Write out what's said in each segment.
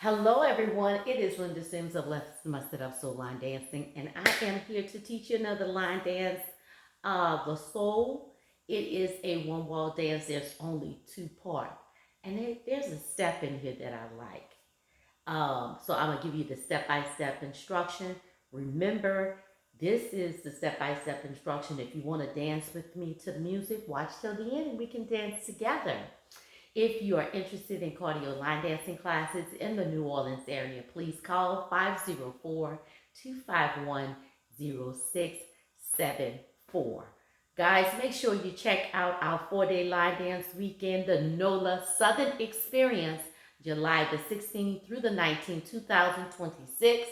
Hello, everyone. It is Linda Sims of Let's Mustard Up Soul Line Dancing, and I am here to teach you another line dance, the soul. It is a one wall dance. There's only two parts, and there's a step in here that I like. So I'm gonna give you the step by step instruction. Remember, this is the step by step instruction. If you want to dance with me to the music, watch till the end, and we can dance together. If you are interested in cardio line dancing classes in the New Orleans area, please call 504-251-0674. Guys, make sure you check out our 4-day line dance weekend, the NOLA Southern Experience, July the 16th through the 19th, 2026.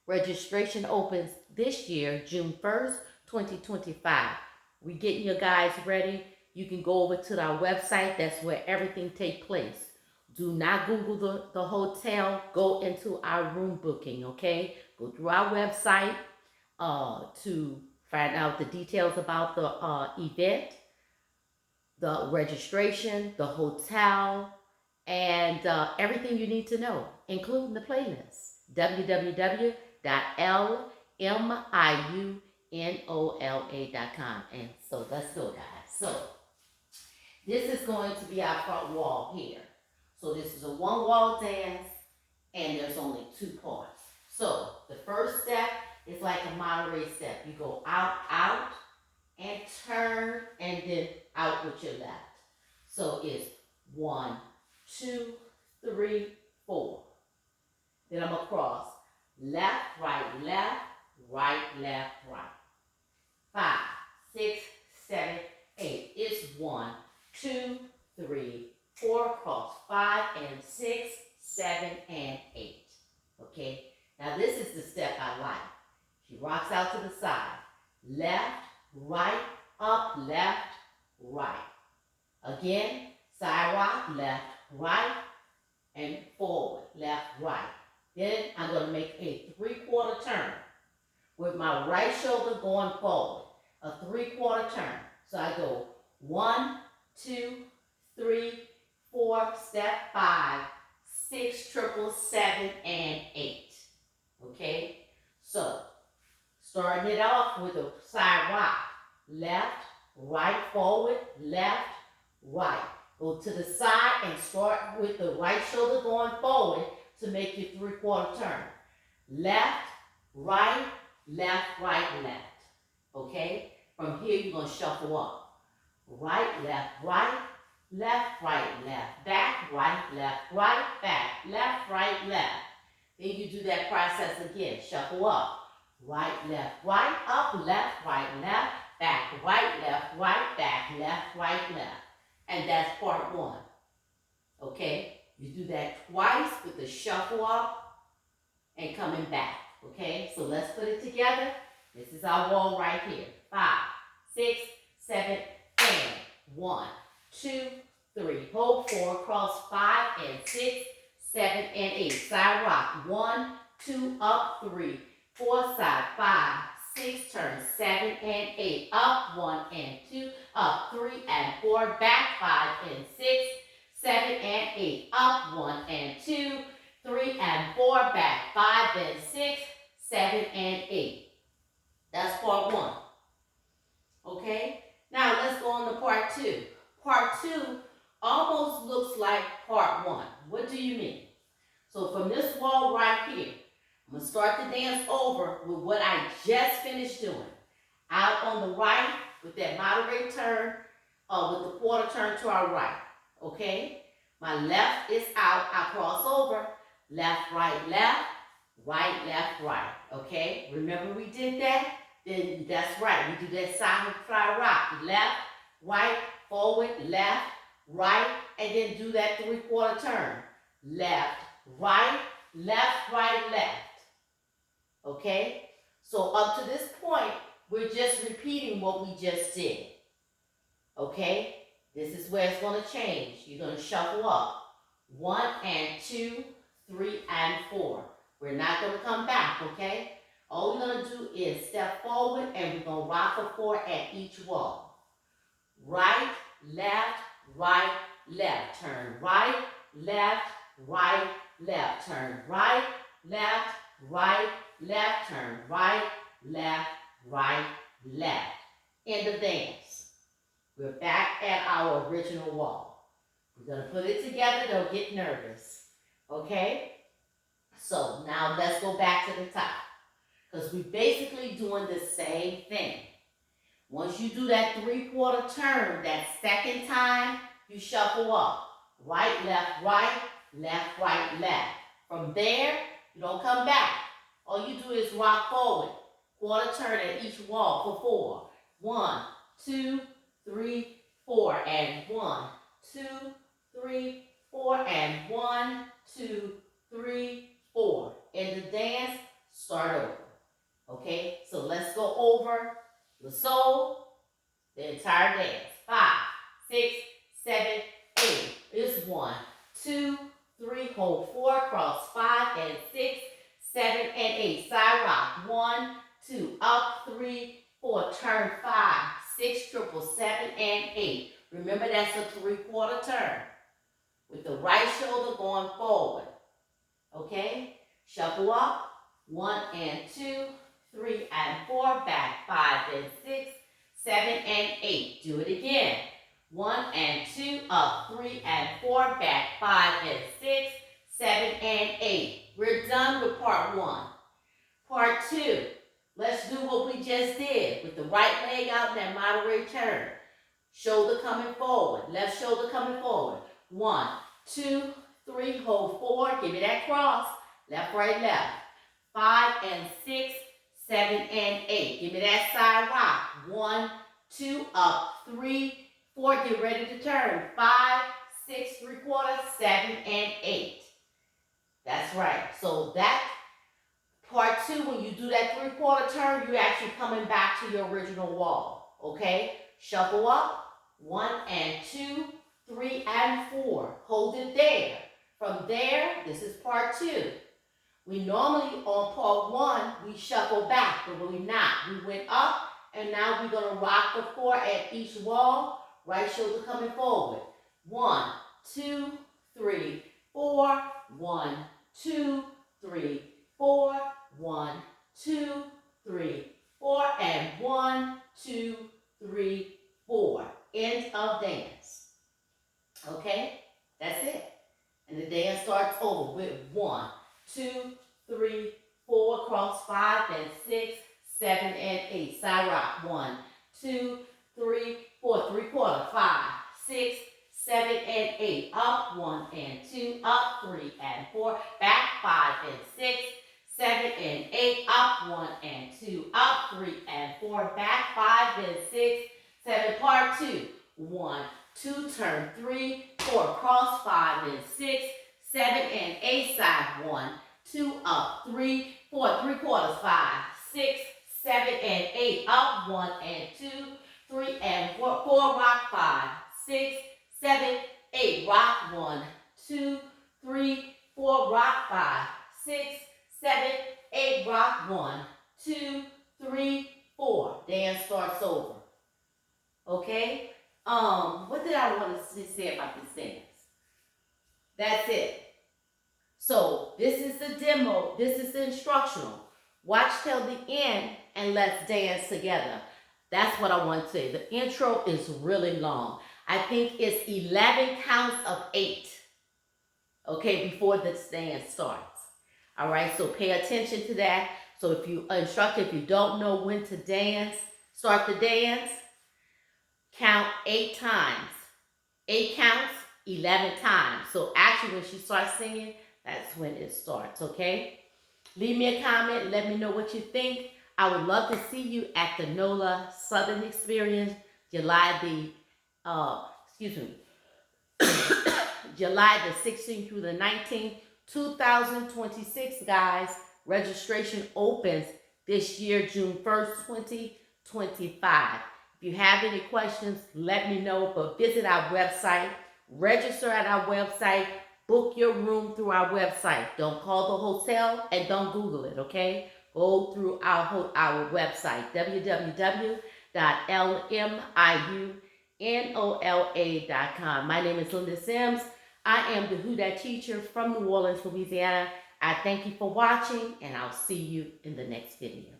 Registration opens this year, June 1st, 2025. We getting you guys ready. You can go over to our website. That's where everything takes place. Do not Google the hotel. Go into our room booking, okay? Go through our website to find out the details about the event, the registration, the hotel, and everything you need to know, including the playlist. www.lmiunola.com. And so let's go, guys. So this is going to be our front wall here. So this is a one wall dance, and there's only two parts. So the first step is like a Monterey step. You go out, out, and turn, and then out with your left. So it's 1, 2, 3, 4. Then I'm across. Left, right, left, right, left, right. 5, 6, 7, 8. It's 1, 2, 3, 4, across 5 and 6, 7, and 8. Okay? Now this is the step I like. She rocks out to the side. Left, right, up, left, right. Again, side rock, left, right, and forward, left, right. Then I'm going to make a 3/4 turn with my right shoulder going forward. A 3/4 turn. So I go 1, 2, 3, 4, step 5, 6, triple, 7, and 8. Okay? So, starting it off with a side rock. Left, right, forward, left, right. Go to the side and start with the right shoulder going forward to make your 3/4 turn. Left, right, left, right, left. Okay? From here, you're going to shuffle up. Right, left, right, left, right, left. Back, right, back, left, right. Then you do that process again. Shuffle up. Right, right, up, left, back, right, back, left, right. And that's part 1. Okay? You do that twice with the shuffle up and coming back. Okay? So let's put it together. This is our wall right here. 5, 6, 7, and 1, 2, 3. Hold 4, cross 5 and 6, 7, and 8. Side rock. 1, 2, up, 3, 4, side, 5, 6, turn, 7 and 8. Up, 1 and 2, up, 3 and 4, back, 5 and 6, 7 and 8. Up, 1 and 2, 3 and 4, back, 5 and 6, 7 and 8. That's part 1. Okay? Now let's go on to part 2. Part 2 almost looks like part 1. What do you mean? So from this wall right here, I'm going to start the dance over with what I just finished doing. Out on the right with that moderate turn, with the quarter turn to our right. Okay? My left is out. I cross over. Left, right. Right, left, right. Okay? Remember we did that? Then that's right. We do that side fly rock. Left, right, forward, left, right, and then do that 3/4 turn. Left, right, left. Okay? So up to this point, we're just repeating what we just did. Okay? This is where it's going to change. You're going to shuffle up. 1 and 2, 3 and 4. We're not going to come back, okay? All we're going to do is step forward and we're going to rock for 4 at each wall. Right, left, Turn right, left, right, left, turn right, left, right, left, turn right, left, right, left. End of dance. We're back at our original wall. We're going to put it together, don't get nervous. Okay? So now let's go back to the top. Because we're basically doing the same thing. Once you do that 3/4 turn, that second time, you shuffle up. Right, left, right, left. From there, you don't come back. All you do is rock forward. Quarter turn at each wall for 4. 1, 2, 3, 4. And 1, 2, 3, 4. And 1, 2, 3, 4. In the dance, start over. Okay, so let's go over the soul, the entire dance. 5, 6, 7, 8. It's 1, 2, 3, hold 4, cross 5 and 6, 7 and 8. Side rock. 1, 2, up 3, 4, turn 5, 6, triple 7 and 8. Remember that's a 3/4 turn with the right shoulder going forward. Okay, shuffle up. 1 and 2, 3 and 4, back 5 and 6, 7 and 8. Do it again. 1 and 2, up 3 and 4, back 5 and 6, 7 and 8. We're done with part 1. Part 2, let's do what we just did with the right leg out in that moderate turn. Shoulder coming forward, left shoulder coming forward. 1, 2, 3, hold 4, give me that cross. Left, right, left. 5 and 6, 7 and 8. Give me that side rock. 1, 2, up 3, 4. Get ready to turn. 5, 6, 3/4, 7 and 8. That's right. So that part 2, when you do that 3/4 turn, you're actually coming back to your original wall. Okay? Shuffle up. 1 and 2, 3 and 4. Hold it there. From there, this is part 2. We normally, on part 1, we shuffle back, but we're not. We went up, and now we're going to rock the 4 at each wall. Right shoulder coming forward. 1, 2, 3, 4. 1, 2, 3, 4. 1, 2, 3, 4. And 1, 2, 3, 4. End of dance. Okay? That's it. And the dance starts over with 1, 2, 3, 4, cross 5 and 6, 7 and 8. Side rock. 1, 2, 3, 4, 3/4, 5, 6, 7 and 8. Up 1 and 2, up 3 and 4, back 5 and 6, 7 and 8. Up 1 and 2, up 3 and 4, back 5 and 6, 7. Part 2. 1, 2, turn 3, 4, cross 5 and 6, 7 and 8. Side. 1, 2, up 3, 4, 3/4, 5, 6, 7 and 8. Up 1 and 2, 3 and 4, 4, rock 5, 6, 7, 8. Rock 1, 2, 3, 4, rock 5, 6, 7, 8. Rock 1, 2, 3, 4. Dance starts over. Okay? What did I want to say about this dance? That's it. So this is the demo. This is the instructional. Watch till the end and let's dance together. That's what I want to say. The intro is really long. I think it's 11 counts of 8. Okay, before this dance starts. All right, so pay attention to that. So if you if you don't know when to dance, start the dance, count 8 times. 8 counts, 11 times. So actually when she starts singing, that's when it starts, okay? Leave me a comment. Let me know what you think. I would love to see you at the NOLA Southern Experience, July the 16th through the 19th, 2026, guys. Registration opens this year, June 1st, 2025. If you have any questions, let me know, but visit our website, register at our website, book your room through our website. Don't call the hotel and don't Google it, okay? Go through our website, www.lmiunola.com. My name is Linda Sims. I am the Who Dat teacher from New Orleans, Louisiana. I thank you for watching, and I'll see you in the next video.